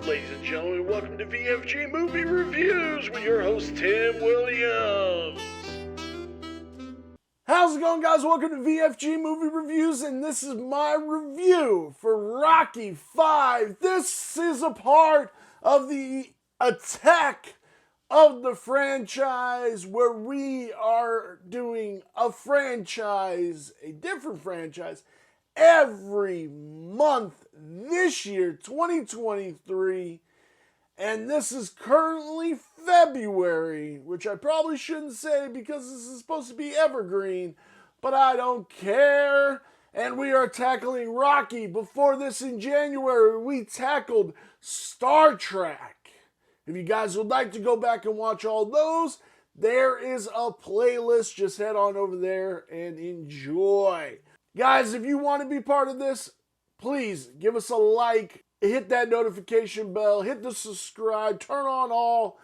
Ladies and gentlemen, welcome to VFG Movie Reviews with your host, Tim Williams. How's it going, guys? Welcome to VFG Movie Reviews, and this is my review for Rocky V. This is a part of the attack of the franchise where we are doing a franchise, a different franchise, every month this year, 2023. And this is currently February, which I probably shouldn't say because this is supposed to be evergreen, but I don't care. And we are tackling Rocky. Before this, in January, we tackled Star Trek. If you guys would like to go back and watch all those, there is a playlist. Just head on over there and enjoy. Guys, if you want to be part of this, please give us a like, hit that notification bell, hit the subscribe, turn on all,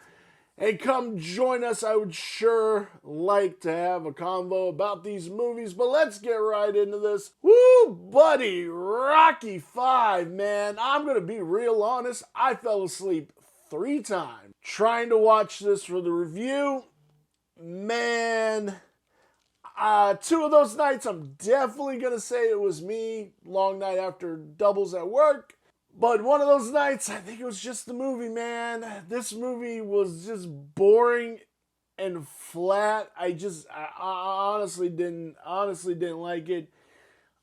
and come join us. I would sure like to have a convo about these movies, but let's get right into this. Woo, buddy, Rocky V, man. I'm going to be real honest. I fell asleep 3 times trying to watch this for the review. Man, 2 of those nights, I'm definitely going to say it was me. Long night after doubles at work. But one of those nights, I think it was just the movie, man. This movie was just boring and flat. I honestly didn't like it.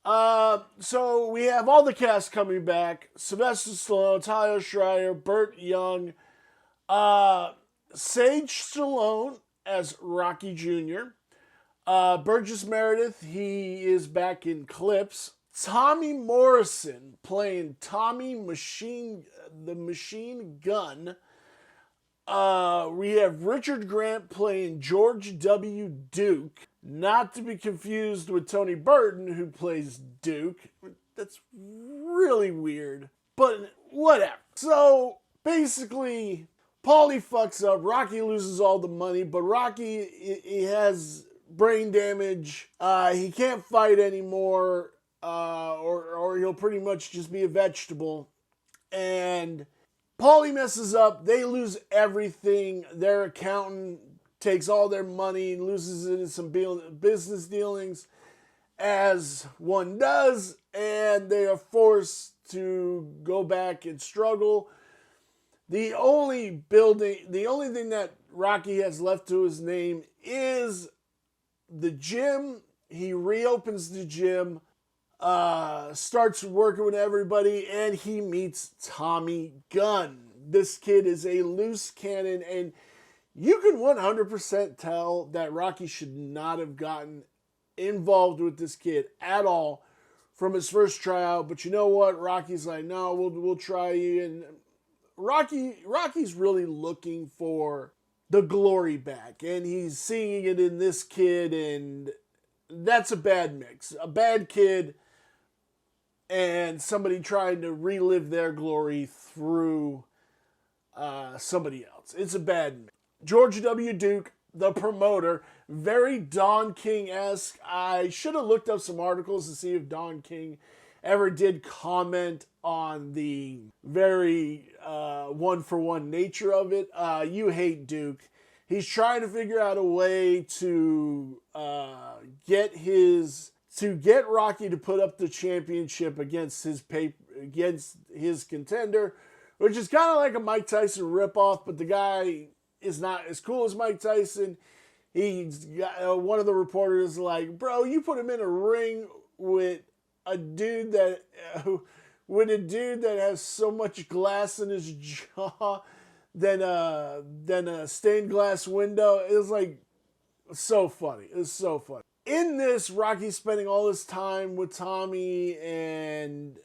So we have all the cast coming back. Sylvester Stallone, Talia Shire, Burt Young, Sage Stallone as Rocky Jr., Burgess Meredith, he is back in clips. Tommy Morrison playing Tommy the Machine Gun. We have Richard Grant playing George W. Duke. Not to be confused with Tony Burton, who plays Duke. That's really weird, but whatever. So basically, Paulie fucks up. Rocky loses all the money, but Rocky, he has brain damage. He can't fight anymore, or he'll pretty much just be a vegetable. And Paulie messes up. They lose everything. Their accountant takes all their money, loses it in some business dealings, as one does, and they are forced to go back and struggle. The only thing that Rocky has left to his name is the gym. He reopens the gym, starts working with everybody, and he meets Tommy Gunn. This kid is a loose cannon, and you can 100% tell that Rocky should not have gotten involved with this kid at all from his first tryout. But you know what? Rocky's like, no, we'll try you. And Rocky's really looking for the glory back, and he's seeing it in this kid, and that's a bad mix. A bad kid and somebody trying to relive their glory through somebody else. It's a bad mix. George W. Duke, the promoter, very Don King-esque. I should have looked up some articles to see if Don King ever did comment on the very one-for-one nature of it. You hate Duke. He's trying to figure out a way to get Rocky to put up the championship against his contender, which is kind of like a Mike Tyson ripoff, but the guy is not as cool as Mike Tyson. He's got, one of the reporters is like, bro, you put him in a ring with a dude that has so much glass in his jaw than a stained glass window. It was like so funny. It's so funny. In this, Rocky's spending all his time with Tommy and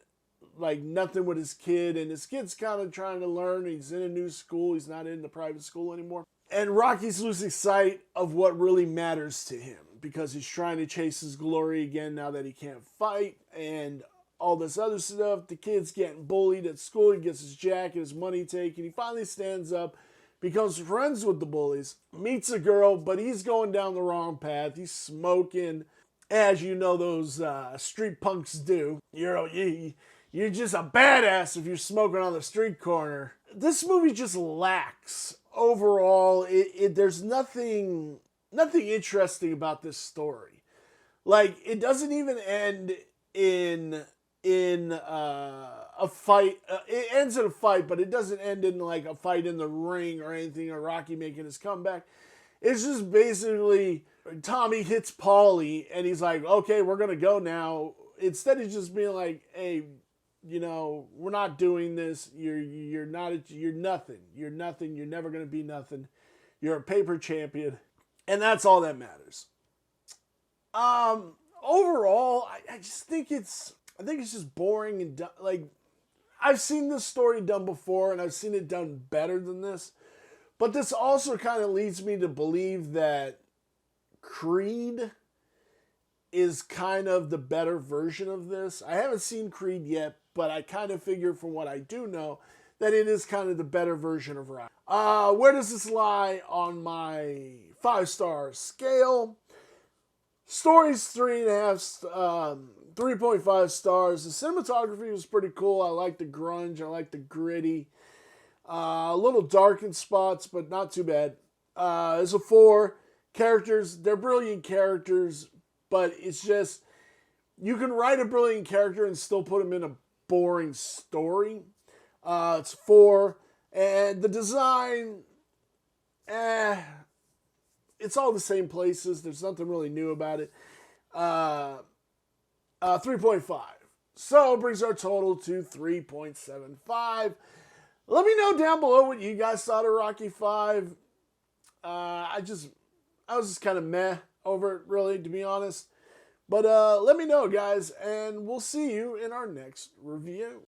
like nothing with his kid, and his kid's kind of trying to learn. He's in a new school. He's not in the private school anymore. And Rocky's losing sight of what really matters to him because he's trying to chase his glory again now that he can't fight and all this other stuff. The kid's getting bullied at school. He gets his jacket, his money taken. He finally stands up, becomes friends with the bullies, meets a girl, but he's going down the wrong path. He's smoking, as you know those street punks do. You're just a badass if you're smoking on the street corner. this movie just lacks overall. There's nothing interesting about this story. Like, it doesn't even end in a fight. It ends in a fight, but it doesn't end in like a fight in the ring or anything, or Rocky making his comeback. It's just basically Tommy hits Paulie and he's like, okay, we're gonna go now. Instead of just being like, hey, we're not doing this. You're nothing. You're nothing. You're never gonna be nothing. You're a paper champion, and that's all that matters. Overall, I just think it's just boring and like, I've seen this story done before, and I've seen it done better than this. But this also kind of leads me to believe that Creed is kind of the better version of this. I haven't seen Creed yet, but I kind of figure from what I do know that it is kind of the better version of Rocky. Where does this lie on my 5-star scale? Story's 3.5 stars. The cinematography was pretty cool. I like the grunge. I like the gritty. A little dark in spots, but not too bad. It's a 4. Characters, they're brilliant characters, but it's just, you can write a brilliant character and still put them in a boring story. It's 4. And the design, it's all the same places. There's nothing really new about it. 3.5. So it brings our total to 3.75. Let me know down below what you guys thought of Rocky 5. I was just kind of meh over it, really, to be honest. But let me know, guys, and we'll see you in our next review.